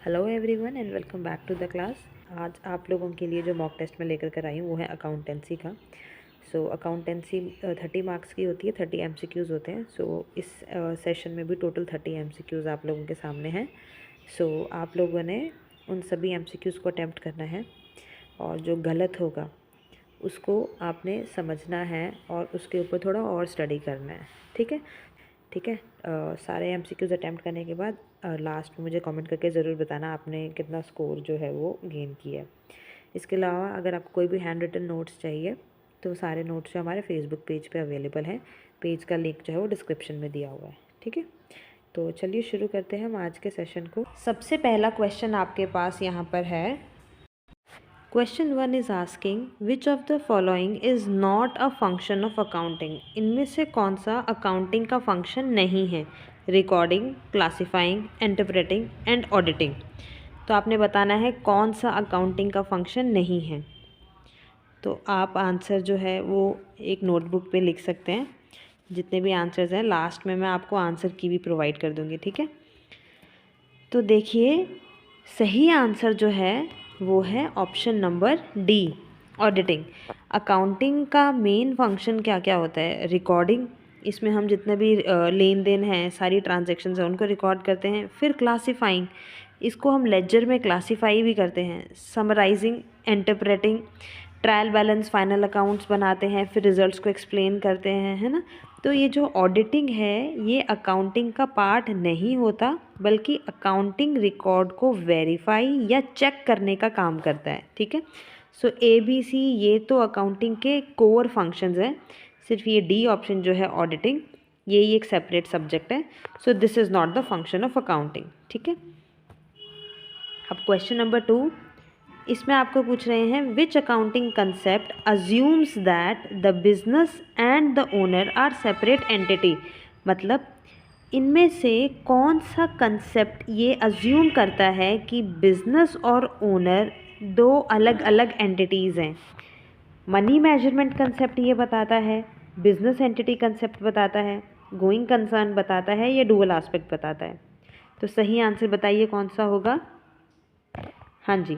Hello everyone and welcome back to the class. आज आप लोगों के लिए जो मॉक टेस्ट में लेकर कर आई हूँ वो है अकाउंटेंसी का। अकाउंटेंसी 30 मार्क्स की होती है, 30 एमसीक्यूज़ होते हैं। इस सेशन में भी टोटल 30 एमसीक्यूज़ आप लोगों के सामने हैं। आप लोगों ने उन सभी एमसीक्यूज़ को अटैम्प्ट करना है और जो गलत होगा उसको आपने समझना है और उसके ऊपर थोड़ा और स्टडी करना है। ठीक है। सारे एमसीक्यूज़ अटैम्प्ट करने के बाद लास्ट में मुझे कमेंट करके ज़रूर बताना आपने कितना स्कोर जो है वो गेन किया है। इसके अलावा अगर आपको कोई भी हैंड रिटन नोट्स चाहिए तो सारे नोट्स जो हमारे फेसबुक पेज पे अवेलेबल हैं। पेज का लिंक जो है वो डिस्क्रिप्शन में दिया हुआ है। ठीक है, तो चलिए शुरू करते हैं हम आज के सेशन को। सबसे पहला क्वेश्चन आपके पास यहाँ पर है। Question 1 is asking which of the following is not a function of accounting. इनमें से कौन सा अकाउंटिंग का फंक्शन नहीं है? Recording, classifying, interpreting and auditing. तो आपने बताना है कौन सा अकाउंटिंग का फंक्शन नहीं है। तो आप आंसर जो है वो एक नोटबुक पे लिख सकते हैं। जितने भी आंसर्स हैं लास्ट में मैं आपको आंसर की भी प्रोवाइड कर दूँगी। ठीक है, तो देखिए सही आंसर जो है वो है option number D, auditing. Accounting का मेन फंक्शन क्या क्या होता है? रिकॉर्डिंग, इसमें हम जितने भी लेन देन हैं, सारी ट्रांजैक्शंस हैं उनको रिकॉर्ड करते हैं। फिर क्लासिफाइंग, इसको हम लेजर में क्लासीफाई भी करते हैं। Summarising, interpreting, trial balance, final accounts बनाते हैं, फिर रिजल्ट्स को एक्सप्लेन करते हैं, है ना। तो ये जो ऑडिटिंग है ये अकाउंटिंग का पार्ट नहीं होता, बल्कि अकाउंटिंग रिकॉर्ड को वेरीफाई या चेक करने का काम करता है। ठीक है, ABC ये तो अकाउंटिंग के कोर फंक्शंस हैं। सिर्फ ये डी ऑप्शन जो है ऑडिटिंग, ये एक सेपरेट सब्जेक्ट है। This is not the function of accounting. ठीक है, अब क्वेश्चन नंबर 2, इसमें आपको पूछ रहे हैं which accounting concept assumes that the business and the owner are separate entity. मतलब इनमें से कौन सा कंसेप्ट ये अज्यूम करता है कि बिजनेस और ओनर दो अलग अलग एंटिटीज़ हैं? मनी मेजरमेंट कंसेप्ट ये बताता है, बिजनेस एंटिटी कंसेप्ट बताता है, गोइंग कंसर्न बताता है, या डुअल एस्पेक्ट बताता है? तो सही आंसर बताइए कौन सा होगा। हाँ जी,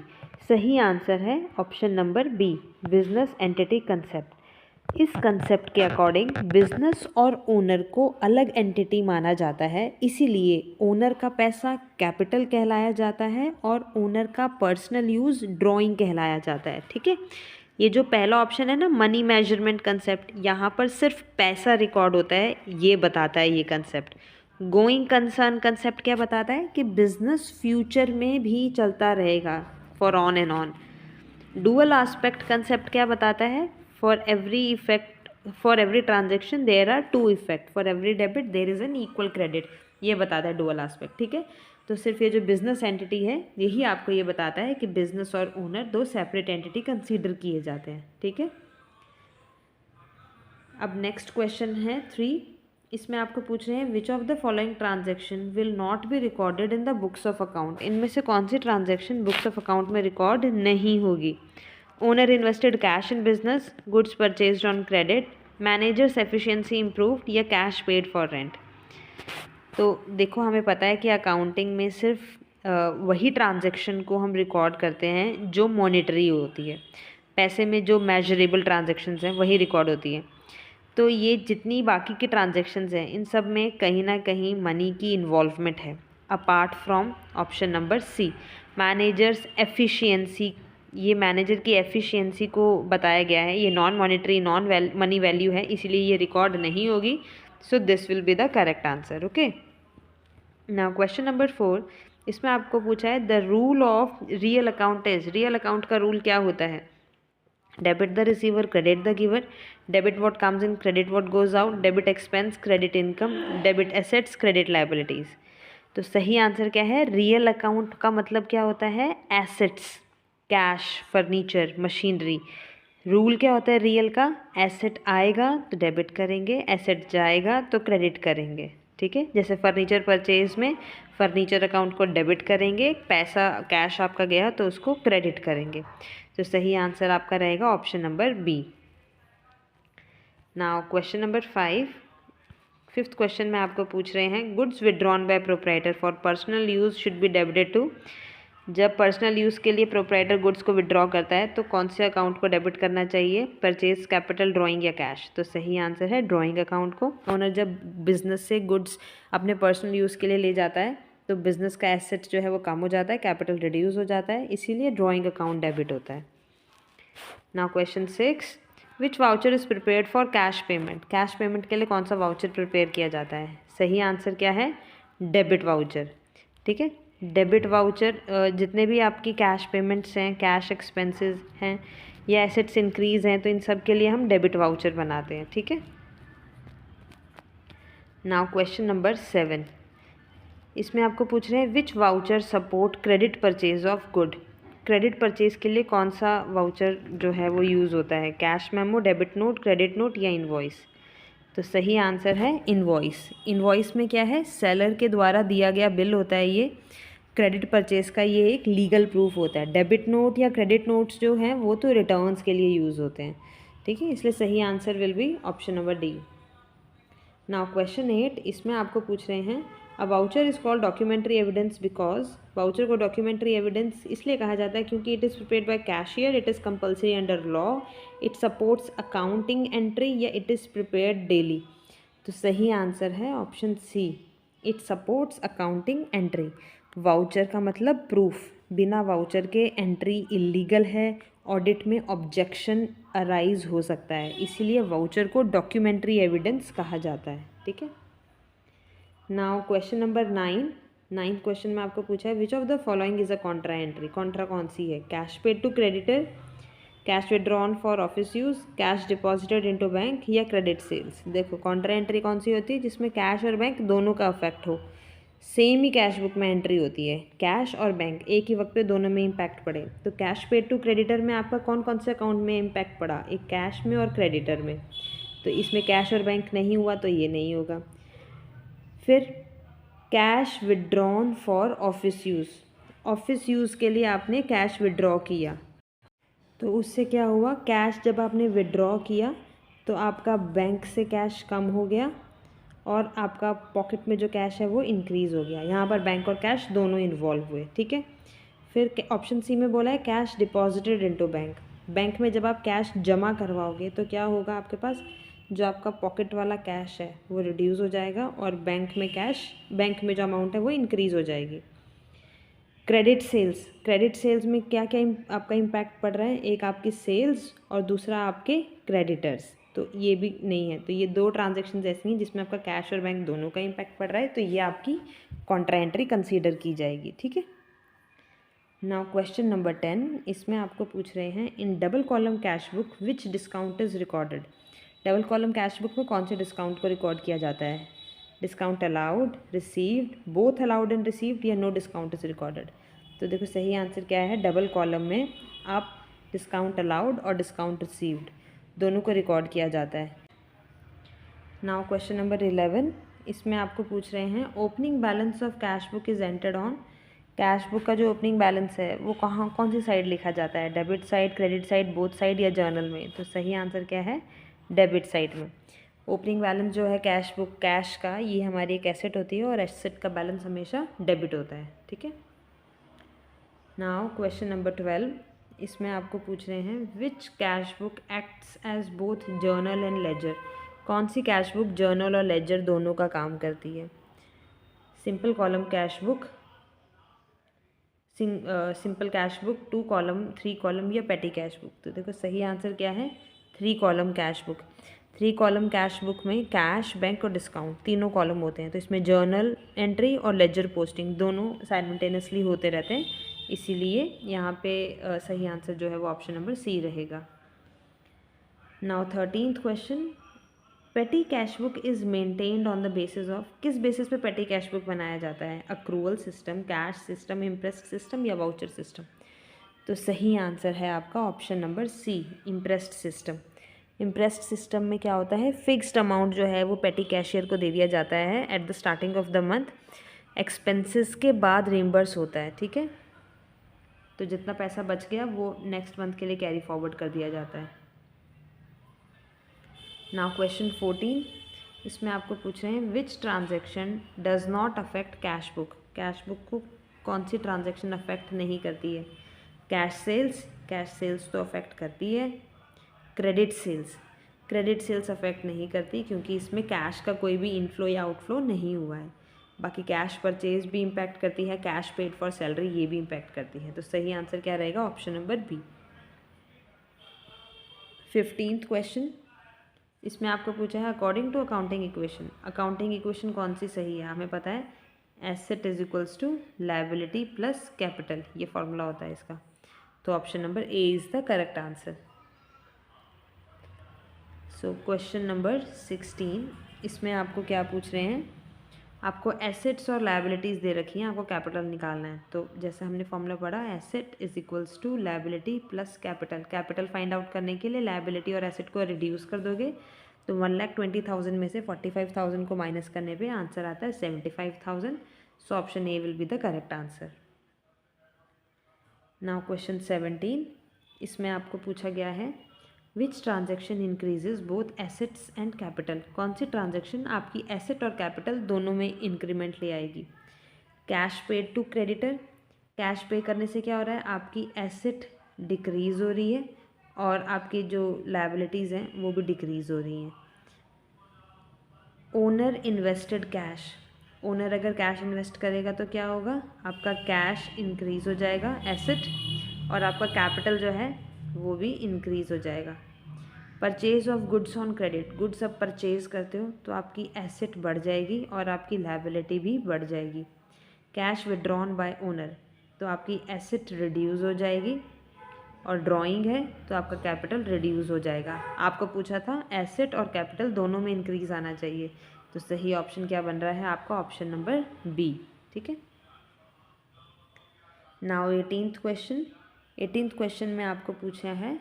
सही आंसर है option number B, business entity concept. इस कंसेप्ट के अकॉर्डिंग बिजनेस और ओनर को अलग एंटिटी माना जाता है, इसीलिए ओनर का पैसा कैपिटल कहलाया जाता है और ओनर का पर्सनल यूज़ ड्राइंग कहलाया जाता है। ठीक है, ये जो पहला ऑप्शन है ना, मनी मेजरमेंट कंसेप्ट, यहाँ पर सिर्फ पैसा रिकॉर्ड होता है, ये बताता है ये कंसेप्ट। गोइंग कंसर्न कंसेप्ट क्या बताता है कि बिजनेस फ्यूचर में भी चलता रहेगा, for on and on. Dual aspect concept क्या बताता है? For every transaction there are two effect, for every debit there is an equal credit, ये बताता है डुअल एस्पेक्ट। ठीक है, तो सिर्फ ये जो बिजनेस एंटिटी है यही आपको ये बताता है कि बिजनेस और ओनर दो सेपरेट एंटिटी कंसीडर किए जाते हैं। ठीक है, अब नेक्स्ट क्वेश्चन है 3, इसमें आपको पूछ रहे हैं which of the following transaction will not be recorded in the books of account. इनमें से कौन सी ट्रांजेक्शन बुक्स ऑफ अकाउंट में रिकॉर्ड नहीं होगी? Owner invested cash in business, goods purchased on credit, managers efficiency improved, या cash paid for rent. तो देखो हमें पता है कि अकाउंटिंग में सिर्फ वही ट्रांजेक्शन को हम रिकॉर्ड करते हैं जो मॉनेटरी होती है। पैसे में जो मेजरेबल ट्रांजेक्शन्स हैं वही रिकॉर्ड होती है। तो ये जितनी बाकी की ट्रांजेक्शन्स हैं इन सब में कहीं ना कहीं मनी की इन्वॉल्वमेंट है, apart from option number C, managers efficiency. ये मैनेजर की एफिशिएंसी को बताया गया है, ये non monetary non money value है, इसीलिए ये रिकॉर्ड नहीं होगी। This will be the correct answer. Okay, now question number 4, इसमें आपको पूछा है the rule of real account is. Real account का रूल क्या होता है? Debit the receiver, credit the giver, debit what comes in, credit what goes out, debit expense, credit income, debit assets, credit liabilities. तो सही answer क्या है? Real account का मतलब क्या होता है? Assets, cash, furniture, machinery. Rule क्या होता है रियल का? एसेट आएगा तो डेबिट करेंगे, एसेट जाएगा तो क्रेडिट करेंगे। ठीक है, जैसे फर्नीचर परचेज में फर्नीचर अकाउंट को डेबिट करेंगे, पैसा कैश आपका गया तो उसको क्रेडिट करेंगे। तो सही आंसर आपका रहेगा option number B. Now question number 5, fifth question में आपको पूछ रहे हैं goods withdrawn by proprietor for personal use should be debited to. जब पर्सनल यूज़ के लिए प्रोप्राइटर गुड्स को विड्रॉ करता है तो कौन से अकाउंट को डेबिट करना चाहिए? परचेज, कैपिटल, ड्राइंग या कैश? तो सही आंसर है ड्राइंग अकाउंट को। ओनर जब बिजनेस से गुड्स अपने पर्सनल यूज़ के लिए ले जाता है तो बिजनेस का एसेट जो है वो कम हो जाता है, कैपिटल रिड्यूस हो जाता है, इसीलिए ड्राइंग अकाउंट डेबिट होता है। Now question 6, which voucher is prepared for cash payment? Cash payment के लिए कौन सा वाउचर प्रिपेयर किया जाता है? सही आंसर क्या है? Debit voucher. ठीक है, डेबिट वाउचर जितने भी आपकी कैश पेमेंट्स हैं, कैश एक्सपेंसेस हैं या एसेट्स इंक्रीज़ हैं, तो इन सब के लिए हम डेबिट वाउचर बनाते हैं। ठीक है। नाउ क्वेश्चन नंबर 7, इसमें आपको पूछ रहे हैं which voucher support credit purchase of good? Credit purchase के लिए कौन सा वाउचर जो है वो यूज़ होता है? Cash memo, debit note, credit note या इनवॉइस? तो सही आंसर है इनवॉइस। इनवॉइस में क्या है? सेलर के द्वारा दिया गया बिल होता है ये। क्रेडिट परचेज का ये एक लीगल प्रूफ होता है। डेबिट नोट या क्रेडिट नोट्स जो हैं वो तो रिटर्न्स के लिए यूज़ होते हैं। ठीक है, इसलिए सही answer will be option number D. Now question 8, इसमें आपको पूछ रहे हैं a voucher is called documentary evidence because? Voucher को डॉक्यूमेंट्री एविडेंस इसलिए कहा जाता है क्योंकि it is prepared by cashier, it is compulsory under law, it supports accounting entry या इट इज़ प्रिपेयर्ड डेली? तो सही आंसर है option C, it supports accounting entry. Voucher का मतलब प्रूफ, बिना वाउचर के एंट्री इलीगल है, ऑडिट में ऑब्जेक्शन अराइज हो सकता है, इसीलिए वाउचर को डॉक्यूमेंट्री एविडेंस कहा जाता है। ठीक है। Now question number 9, ninth question में आपको पूछा है which of the following is a contra entry? Contra कौन सी है? Cash paid to creditor, cash withdrawn for office use, cash deposited into bank या क्रेडिट सेल्स? देखो कॉन्ट्रा एंट्री कौन सी होती है? जिसमें कैश और बैंक दोनों का अफेक्ट हो। सेम ही कैश बुक में एंट्री होती है, कैश और बैंक एक ही वक्त पे दोनों में इम्पैक्ट पड़े। तो कैश पेड टू क्रेडिटर में आपका कौन कौन से अकाउंट में इम्पैक्ट पड़ा? एक कैश में और क्रेडिटर में। तो इसमें कैश और बैंक नहीं हुआ तो ये नहीं होगा। फिर cash withdrawn for office use, office use के लिए आपने कैश विड्रॉ किया तो उससे क्या हुआ? कैश जब आपने विड्रॉ किया तो आपका बैंक से कैश कम हो गया और आपका पॉकेट में जो कैश है वो इंक्रीज़ हो गया। यहाँ पर बैंक और कैश दोनों इन्वॉल्व हुए। ठीक है। फिर ऑप्शन सी में बोला है cash deposited into bank. Bank में जब आप कैश जमा करवाओगे तो क्या होगा? आपके पास जो आपका पॉकेट वाला कैश है वो रिड्यूस हो जाएगा और बैंक में कैश, बैंक में जो अमाउंट है वो इंक्रीज़ हो जाएगी। क्रेडिट सेल्स, क्रेडिट सेल्स में क्या क्या आपका इम्पैक्ट पड़ रहा है? एक आपकी सेल्स और दूसरा आपके क्रेडिटर्स, तो ये भी नहीं है। तो ये दो ट्रांजेक्शन ऐसी हैं जिसमें आपका कैश और बैंक दोनों का इम्पैक्ट पड़ रहा है, तो ये आपकी कॉन्ट्रा एंट्री कंसीडर की जाएगी। ठीक है। नाउ क्वेश्चन नंबर 10, इसमें आपको पूछ रहे हैं in double column cash book which discount is recorded? Double column cash book में कौन से डिस्काउंट को रिकॉर्ड किया जाता है? Discount allowed, received, both allowed and received या नो डिस्काउंट इज़ रिकॉर्डेड? तो देखो सही आंसर क्या है? डबल कॉलम में आप डिस्काउंट अलाउड और डिस्काउंट रिसीव्ड दोनों को रिकॉर्ड किया जाता है। नाउ क्वेश्चन नंबर 11, इसमें आपको पूछ रहे हैं opening balance of cash book is entered on? Cash book का जो ओपनिंग बैलेंस है वो कहाँ, कौन सी साइड लिखा जाता है? Debit side, credit side, both side या जर्नल में? तो सही आंसर क्या है? डेबिट साइड में। ओपनिंग बैलेंस जो है कैश बुक, कैश का, ये हमारी एक एसेट होती है और एसेट का बैलेंस हमेशा डेबिट होता है। ठीक है। नाउ क्वेश्चन नंबर 12, इसमें आपको पूछ रहे हैं which cash book acts as both journal and ledger? कौन सी कैश बुक जर्नल और लेजर दोनों का काम करती है? Simple column cash book, simple cash book, 2 column, 3 column या पेटी कैश बुक? तो देखो सही आंसर क्या है? 3 column cash book. 3 column cash book में कैश, बैंक और डिस्काउंट तीनों कॉलम होते हैं, तो इसमें जर्नल एंट्री और लेजर पोस्टिंग दोनों साइमल्टेनियसली होते रहते हैं, इसीलिए यहाँ पे सही आंसर जो है वो ऑप्शन नंबर सी रहेगा। Now 13th question, petty cash book is maintained on the basis of? किस बेसिस पे पेटी कैश बुक बनाया जाता है? Accrual system, cash system, imprest system या वाउचर सिस्टम? तो सही आंसर है आपका option number C, imprest system. Imprest system में क्या होता है? फिक्स्ड अमाउंट जो है वो पेटी कैशियर को दे दिया जाता है at the starting of the month, expenses के बाद रिम्बर्स होता है। ठीक है। तो जितना पैसा बच गया वो नेक्स्ट मंथ के लिए कैरी फॉरवर्ड कर दिया जाता है। नाउ क्वेश्चन 14, इसमें आपको पूछ रहे हैं which transaction does not affect cash book? Cash book को कौन सी ट्रांजैक्शन अफेक्ट नहीं करती है? कैश सेल्स तो अफेक्ट करती है। क्रेडिट सेल्स अफेक्ट नहीं करती क्योंकि इसमें कैश का कोई भी इनफ्लो या आउटफ्लो नहीं हुआ है। बाकी कैश परचेज भी इम्पैक्ट करती है, कैश पेड फॉर सैलरी ये भी इम्पैक्ट करती है। तो सही आंसर क्या रहेगा? Option number B. 15th question, इसमें आपको पूछा है according to accounting equation. Accounting equation कौन सी सही है? हमें पता है asset is equals to liability plus capital, ये फॉर्मूला होता है इसका। तो option number A is the correct answer. So question number 16, इसमें आपको क्या पूछ रहे हैं? आपको एसेट्स और लायबिलिटीज़ दे रखी हैं, आपको कैपिटल निकालना है। तो जैसे हमने फॉर्मूला पढ़ा, asset is equals to liability plus capital. Capital find out करने के लिए लायबिलिटी और एसेट को रिड्यूस कर दोगे तो 1,20,000 में से 45,000 को माइनस करने पे आंसर आता है 75,000। So option A will be the correct answer. Now question 17, इसमें आपको पूछा गया है which transaction increases both assets and capital. कौन सी ट्रांजेक्शन आपकी एसेट और कैपिटल दोनों में इंक्रीमेंट ले आएगी? Cash paid to creditor, cash pay करने से क्या हो रहा है? आपकी एसेट डिक्रीज़ हो रही है और आपकी जो लायबिलिटीज़ हैं वो भी डिक्रीज़ हो रही हैं। ओनर इन्वेस्टेड कैश, ओनर अगर कैश इन्वेस्ट करेगा तो क्या होगा? आपका कैश इंक्रीज़ हो जाएगा एसेट, और आपका कैपिटल जो है वो भी इंक्रीज़ हो जाएगा। Purchase of goods on credit, goods आप परचेज करते हो तो आपकी एसेट बढ़ जाएगी और आपकी लायबिलिटी भी बढ़ जाएगी। कैश विड्रॉन बाय ओनर, तो आपकी एसेट रिड्यूस हो जाएगी, और ड्राइंग है तो आपका कैपिटल रिड्यूस हो जाएगा। आपको पूछा था एसेट और कैपिटल दोनों में इंक्रीज आना चाहिए, तो सही ऑप्शन क्या बन रहा है आपका? Option number B. ठीक है। Now 18th question, 18th question में आपको पूछा है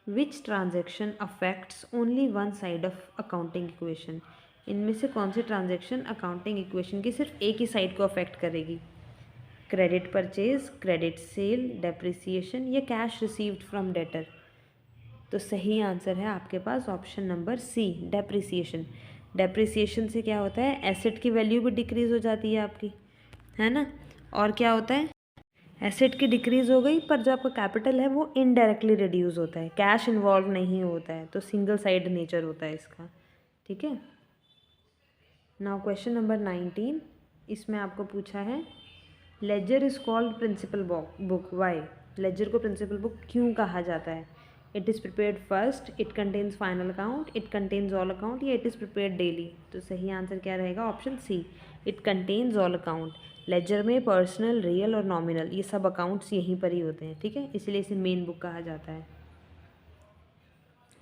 which transaction affects only one side of accounting equation. इनमें से कौन सी ट्रांजेक्शन अकाउंटिंग इक्वेशन की सिर्फ एक ही साइड को अफेक्ट करेगी? Credit purchase, credit sale, depreciation या कैश रिसीव्ड फ्रॉम डेटर। तो सही आंसर है आपके पास option number C, depreciation. Depreciation से क्या होता है? एसेट की वैल्यू भी डिक्रीज़ हो जाती है आपकी, है ना। और क्या होता है? एसेट की डिक्रीज़ हो गई पर जो आपका कैपिटल है वो इनडायरेक्टली रिड्यूस होता है, कैश इन्वॉल्व नहीं होता है, तो सिंगल साइड नेचर होता है इसका। ठीक है। नाउ क्वेश्चन नंबर 19, इसमें आपको पूछा है ledger is called principal book why. Ledger को प्रिंसिपल बुक क्यों कहा जाता है? It is prepared first, it contains final account, it contains all account, या इट इज़ प्रिपेयर्ड डेली। तो सही आंसर क्या रहेगा? Option C, it contains all account. Ledger में पर्सनल, रियल और नॉमिनल ये सब अकाउंट्स यहीं पर ही होते हैं। ठीक है, इसलिए इसे मेन बुक कहा जाता है।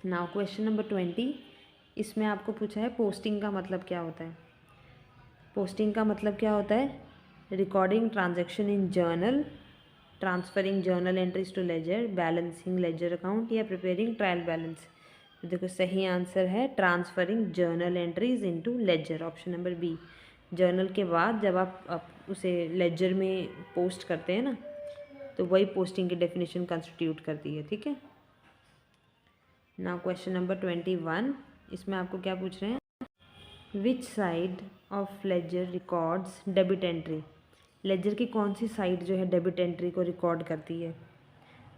नाउ क्वेश्चन नंबर 20, इसमें आपको पूछा है पोस्टिंग का मतलब क्या होता है। पोस्टिंग का मतलब क्या होता है? Recording transaction in journal, transferring journal entries to ledger, balancing ledger account, या प्रिपेयरिंग ट्रायल बैलेंस। तो देखो सही आंसर है transferring journal entries into ledger, option number B. Journal के बाद जब आप उसे लेजर में पोस्ट करते हैं ना, तो वही पोस्टिंग की डेफिनेशन कंस्टिट्यूट करती है। ठीक है। नाउ क्वेश्चन नंबर 21, इसमें आपको क्या पूछ रहे हैं? Which side of ledger records debit entry. Ledger की कौन सी साइड जो है डेबिट एंट्री को रिकॉर्ड करती है?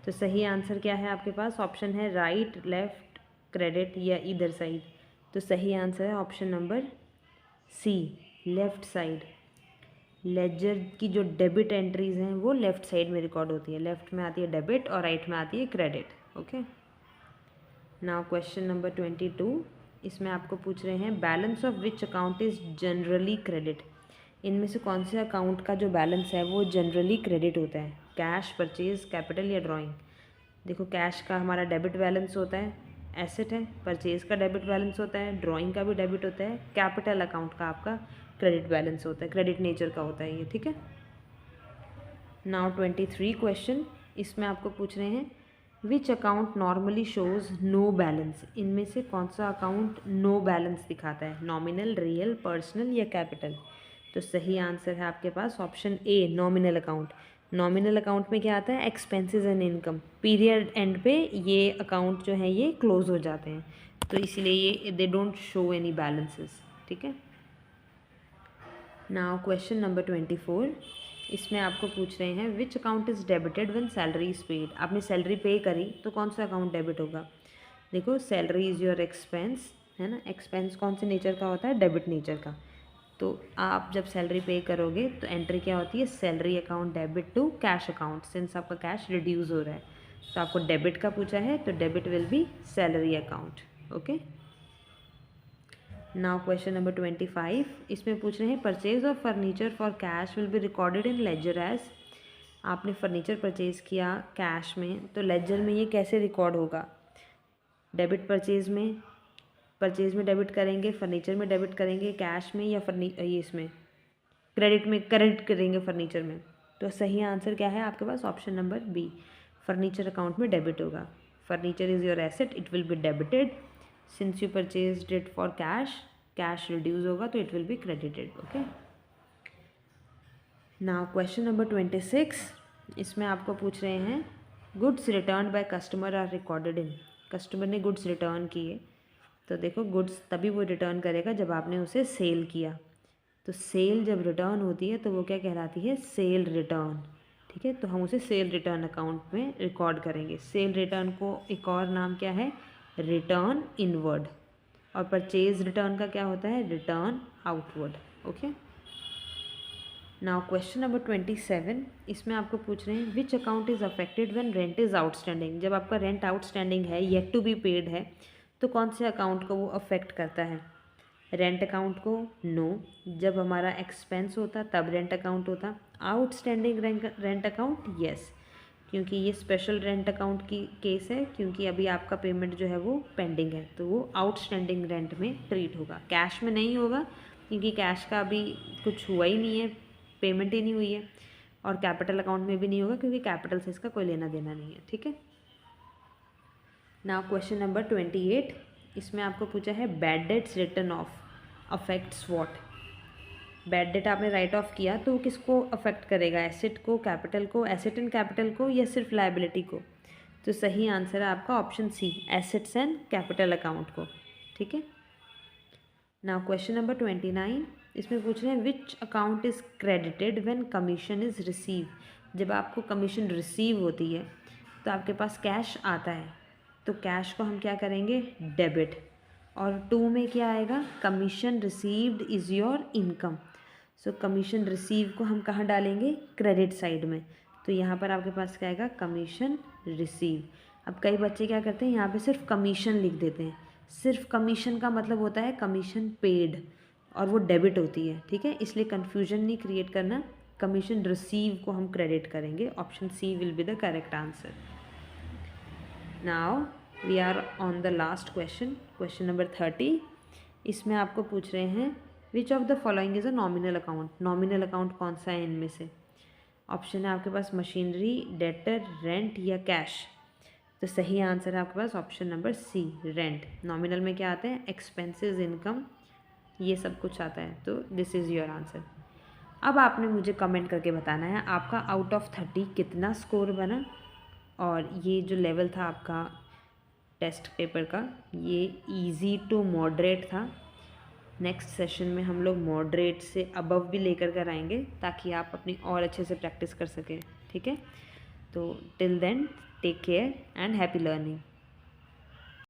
तो सही आंसर क्या है आपके पास? ऑप्शन है राइट, लेफ्ट, क्रेडिट या इधर साइड। तो सही आंसर है option number C, left side. Ledger की जो डेबिट एंट्रीज हैं वो लेफ्ट साइड में रिकॉर्ड होती है। लेफ्ट में आती है डेबिट और राइट में आती है credit. Okay. Now question number 22, इसमें आपको पूछ रहे हैं balance of which account is generally credit. इनमें से कौन से अकाउंट का जो बैलेंस है वो जनरली क्रेडिट होता है? कैश, परचेज, कैपिटल या ड्राइंग। देखो कैश का हमारा डेबिट बैलेंस होता है, एसेट है। परचेज का डेबिट बैलेंस होता है, ड्राइंग का भी डेबिट होता है। कैपिटल अकाउंट का आपका क्रेडिट बैलेंस होता है, क्रेडिट नेचर का होता है ये। ठीक है। नाउ 23 क्वेश्चन, इसमें आपको पूछ रहे हैं which account normally shows no balance. इनमें से कौन सा अकाउंट नो बैलेंस दिखाता है? नॉमिनल, रियल, पर्सनल या कैपिटल। तो सही आंसर है आपके पास option A, nominal account. Nominal account में क्या आता है? Expenses and income. Period end पे ये अकाउंट जो है ये क्लोज हो जाते हैं, तो इसलिए ये they don't show any balances. ठीक है। नाउ क्वेश्चन नंबर 24, इसमें आपको पूछ रहे हैं which account is debited when salary is paid. आपने सैलरी पे करी तो कौन सा अकाउंट डेबिट होगा। देखो सैलरी इज़ योर एक्सपेंस, है ना। एक्सपेंस कौन से नेचर का होता है, डेबिट नेचर का। तो आप जब सैलरी पे करोगे तो एंट्री क्या होती है, salary account debit to cash account, since आपका कैश रिड्यूस हो रहा है। तो आपको डेबिट का पूछा है तो debit will be salary account. Okay, now question number 25। इसमें पूछ रहे हैं purchase of furniture for cash will be recorded in ledger as. आपने फर्नीचर परचेज किया कैश में तो लेजर में ये कैसे रिकॉर्ड होगा। डेबिट परचेज में डेबिट करेंगे, फर्नीचर में डेबिट करेंगे, कैश में, या ये इसमें क्रेडिट में क्रेडिट करेंगे फर्नीचर में। तो सही आंसर क्या है आपके पास, option number B, furniture account में डेबिट होगा। Furniture is your asset, it will be debited. Since you purchase it for cash, cash reduce होगा तो it will be credited. Okay, now question number 26। इसमें आपको पूछ रहे हैं goods return by customer are recorded in. Customer ने goods return किए तो देखो गुड्स तभी वो रिटर्न करेगा जब आपने उसे सेल किया। तो सेल जब रिटर्न होती है तो वो क्या कहलाती है, सेल रिटर्न। ठीक है, तो हम उसे सेल रिटर्न अकाउंट में रिकॉर्ड करेंगे। सेल रिटर्न को एक और नाम क्या है, रिटर्न इनवर्ड। और परचेज रिटर्न का क्या होता है, return outward. Okay, now question number 27। इसमें आपको पूछ रहे हैं which account is affected when rent is outstanding. जब आपका रेंट आउटस्टैंडिंग है, येट टू बी पेड है, तो कौन से अकाउंट को वो अफेक्ट करता है। रेंट अकाउंट को, नो। जब हमारा एक्सपेंस होता तब रेंट अकाउंट होता। आउटस्टैंडिंग रेंट अकाउंट, यस, क्योंकि ये स्पेशल रेंट अकाउंट की केस है, क्योंकि अभी आपका पेमेंट जो है वो पेंडिंग है, तो वो आउटस्टैंडिंग रेंट में ट्रीट होगा। कैश में नहीं होगा क्योंकि कैश का अभी कुछ हुआ ही नहीं है, पेमेंट ही नहीं हुई है। और कैपिटल अकाउंट में भी नहीं होगा क्योंकि कैपिटल से इसका कोई लेना देना नहीं है। ठीक है, नाउ क्वेश्चन नंबर 28। इसमें आपको पूछा है bad debts return of affects what. Bad debt आपने राइट ऑफ किया तो किसको अफेक्ट करेगा, एसेट को, कैपिटल को, एसेट एंड कैपिटल को, या सिर्फ लायबिलिटी को। तो सही आंसर है आपका option C, assets and capital account को। ठीक है, नाउ क्वेश्चन नंबर 29। इसमें पूछ रहे हैं which account is credited when commission is receive. जब आपको कमीशन रिसीव होती है तो आपके पास कैश आता है, तो कैश को हम क्या करेंगे, डेबिट। और 2 में क्या आएगा, commission received is your income. So commission receive को हम कहाँ डालेंगे, क्रेडिट साइड में। तो यहाँ पर आपके पास क्या आएगा, कमीशन रिसीव। अब कई बच्चे क्या करते हैं, यहाँ पे सिर्फ कमीशन लिख देते हैं। सिर्फ कमीशन का मतलब होता है कमीशन पेड, और वो डेबिट होती है। ठीक है, इसलिए कन्फ्यूजन नहीं क्रिएट करना। कमीशन रिसीव को हम क्रेडिट करेंगे। Option C will be the correct answer. Now we are on the last question, question number 30। इसमें आपको पूछ रहे हैं which of the following is a nominal account. Nominal account कौन सा है इनमें से। ऑप्शन है आपके पास मशीनरी, डेटर, रेंट या कैश। तो सही आंसर है आपके पास option number C, rent. Nominal में क्या आता है, एक्सपेंसेस, इनकम, ये सब कुछ आता है। तो दिस इज़ योर आंसर। अब आपने मुझे कमेंट करके बताना है आपका आउट ऑफ 30 कितना स्कोर बना, और ये जो लेवल था आपका टेस्ट पेपर का, ये इजी टू मॉडरेट था। नेक्स्ट सेशन में हम लोग मॉडरेट से अबव भी लेकर कर आएंगे ताकि आप अपनी और अच्छे से प्रैक्टिस कर सकें। ठीक है, तो till then take care and happy learning.